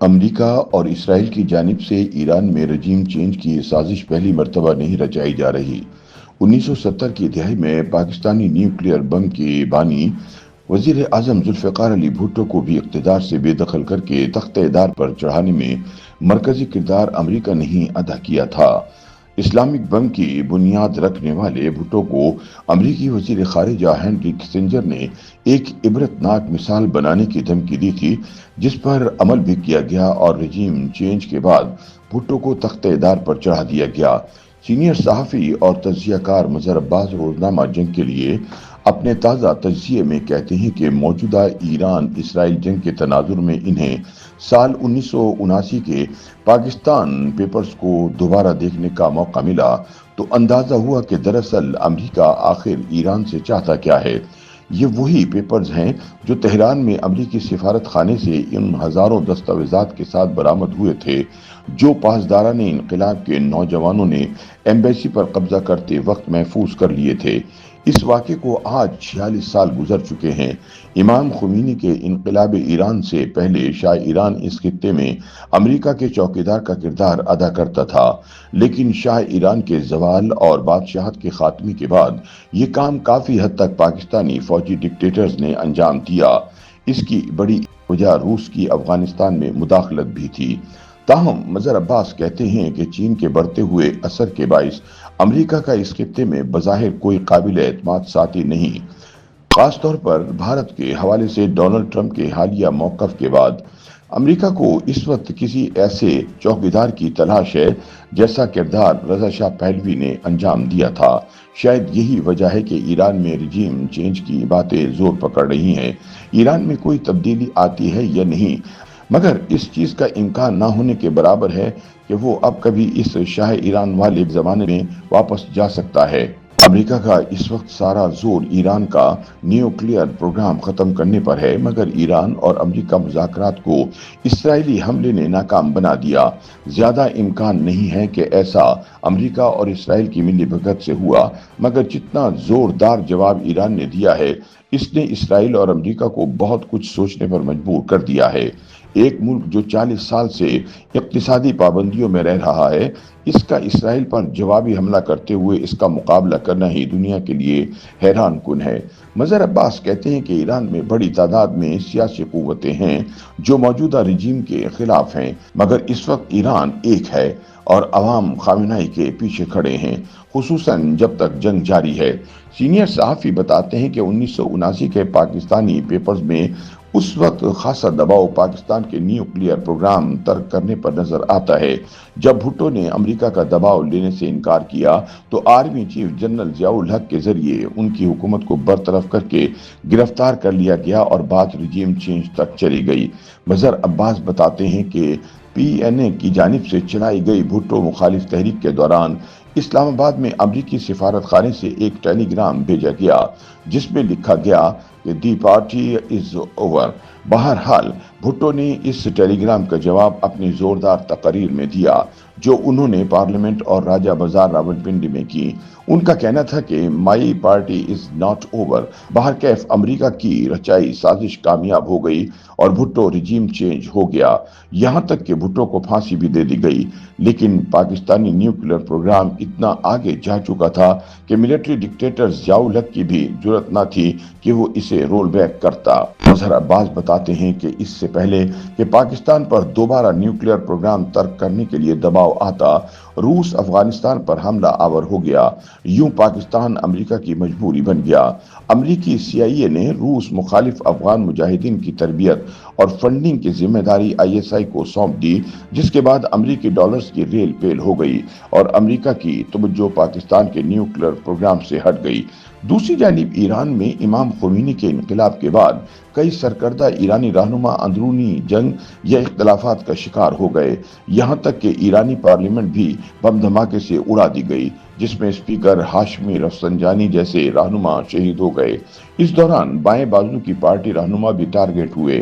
امریکہ اور اسرائیل کی جانب سے ایران میں رجیم چینج کی سازش پہلی مرتبہ نہیں رچائی جا رہی۔ 1970 کی دہائی میں پاکستانی نیوکلیئر بم کے بانی وزیر اعظم ذوالفقار علی بھٹو کو بھی اقتدار سے بے دخل کر کے تخت دار پر چڑھانے میں مرکزی کردار امریکہ نے ہی ادا کیا تھا۔ اسلامک بم کی بنیاد رکھنے والے بھٹو کو امریکی وزیر خارجہ ہینری کسنجر نے ایک عبرتناک مثال بنانے کی دھمکی دی تھی، جس پر عمل بھی کیا گیا اور رجیم چینج کے بعد بھٹو کو تخت دار پر چڑھا دیا گیا۔ سینئر صحافی اور تجزیہ کار مظہر عباس روزنامہ جنگ کے لیے اپنے تازہ تجزیے میں کہتے ہیں کہ موجودہ ایران اسرائیل جنگ کے تناظر میں انہیں سال 1979 کے پاکستان پیپرز کو دوبارہ دیکھنے کا موقع ملا تو اندازہ ہوا کہ دراصل امریکہ آخر ایران سے چاہتا کیا ہے۔ یہ وہی پیپرز ہیں جو تہران میں امریکی سفارت خانے سے ان ہزاروں دستاویزات کے ساتھ برآمد ہوئے تھے جو پاسداران انقلاب کے نوجوانوں نے ایمبیسی پر قبضہ کرتے وقت محفوظ کر لیے تھے۔ اس واقعے کو آج 46 سال گزر چکے ہیں۔ امام خمینی کے انقلاب ایران سے پہلے شاہ ایران اس خطے میں امریکہ کے چوکیدار کا کردار ادا کرتا تھا، لیکن شاہ ایران کے زوال اور بادشاہت کے خاتمے کے بعد یہ کام کافی حد تک پاکستانی فوجی ڈکٹیٹرز نے انجام دیا۔ اس کی بڑی وجہ روس کی افغانستان میں مداخلت بھی تھی۔ تاہم مظہر عباس کہتے ہیں کہ چین کے بڑھتے ہوئے اثر کے باعث امریکہ کا اس خطے میں بظاہر کوئی قابل اعتماد ساتھی نہیں، خاص طور پر بھارت کے حوالے سے ڈونلڈ ٹرمپ کے حالیہ موقف کے بعد۔ امریکہ کو اس وقت کسی ایسے چوکیدار کی تلاش ہے جیسا کردار رضا شاہ پہلوی نے انجام دیا تھا۔ شاید یہی وجہ ہے کہ ایران میں رجیم چینج کی باتیں زور پکڑ رہی ہیں۔ ایران میں کوئی تبدیلی آتی ہے یا نہیں، مگر اس چیز کا امکان نہ ہونے کے برابر ہے کہ وہ اب کبھی اس شاہ ایران والے زمانے میں واپس جا سکتا ہے۔ امریکہ کا اس وقت سارا زور ایران کا نیوکلیئر پروگرام ختم کرنے پر ہے، مگر ایران اور امریکہ مذاکرات کو اسرائیلی حملے نے ناکام بنا دیا۔ زیادہ امکان نہیں ہے کہ ایسا امریکہ اور اسرائیل کی ملی بھگت سے ہوا، مگر جتنا زوردار جواب ایران نے دیا ہے اس نے اسرائیل اور امریکہ کو بہت کچھ سوچنے پر مجبور کر دیا ہے۔ ایک ملک جو 40 سال سے اقتصادی پابندیوں میں رہ رہا ہے، اس کا اسرائیل پر جوابی حملہ کرتے ہوئے اس کا مقابلہ کرنا ہی دنیا کے لیے حیران کن ہے۔ مظہر عباس کہتے ہیں کہ ایران میں بڑی تعداد میں سیاسی قوتیں ہیں جو موجودہ رجیم کے خلاف ہیں، مگر اس وقت ایران ایک ہے اور عوام خامنہئی کے پیچھے کھڑے ہیں، خصوصاً جب تک جنگ جاری ہے۔ سینئر صحافی بتاتے ہیں کہ 1979 کے پاکستانی پیپرز میں اس وقت خاصا دباؤ پاکستان کے نیوکلیئر پروگرام ترک کرنے پر نظر آتا ہے۔ جب بھٹو نے امریکہ کا دباؤ لینے سے انکار کیا تو آرمی چیف جنرل ضیاء الحق کے ذریعے ان کی حکومت کو برطرف کر کے گرفتار کر لیا گیا اور بات رجیم چینج تک چلی گئی۔ مظہر عباس بتاتے ہیں کہ پی این اے کی جانب سے چلائی گئی بھٹو مخالف تحریک کے دوران اسلام آباد میں امریکی سفارت خانے سے ایک ٹیلی گرام بھیجا گیا جس میں لکھا گیا کہ دی پارٹی از اوور۔ بہرحال بھٹو نے اس ٹیلی گرام کا جواب اپنی زوردار تقریر میں دیا جو انہوں نے پارلیمنٹ اور راجہ بازار راولپنڈی میں کی۔ ان کا کہنا تھا کہ مائی پارٹی از ناٹ اوور۔ بہرکیف امریکہ کی رچائی سازش کامیاب ہو گئی اور بھٹو رجیم چینج ہو گیا، یہاں تک کہ بھٹو کو پھانسی بھی دے دی گئی۔ لیکن پاکستانی نیوکلیئر پروگرام اتنا آگے جا چکا تھا کہ ملٹری ڈکٹیٹر ضیاء الحق کی بھی جرأت نہ تھی کہ وہ اسے رول بیک کرتا۔ مظہر عباس بتاتے ہیں کہ اس سے پہلے کہ پاکستان پر دوبارہ نیوکلیئر پروگرام ترک کرنے کے لیے دباؤ آتا، روس افغانستان پر حملہ آور ہو گیا۔ یوں پاکستان امریکہ کی مجبوری بن گیا۔ امریکی سی آئی اے نے روس مخالف افغان مجاہدین کی تربیت اور فنڈنگ کی ذمہ داری آئی ایس آئی کو سونپ دی، جس کے بعد امریکی ڈالرز کی ریل پیل ہو گئی اور امریکہ کی توجہ پاکستان کے نیوکلیئر پروگرام سے ہٹ گئی۔ دوسری جانب ایران میں امام خمینی کے انقلاب کے بعد کئی سرکردہ ایرانی رہنما اندرونی جنگ یا اختلافات کا شکار ہو گئے، یہاں تک کہ ایرانی پارلیمنٹ بھی بم دھماکے سے اڑا دی گئی جس میں اسپیکر ہاشمی رفسنجانی جیسے رہنما شہید ہو گئے۔ اس دوران بائیں بازو کی پارٹی رہنما بھی ٹارگٹ ہوئے۔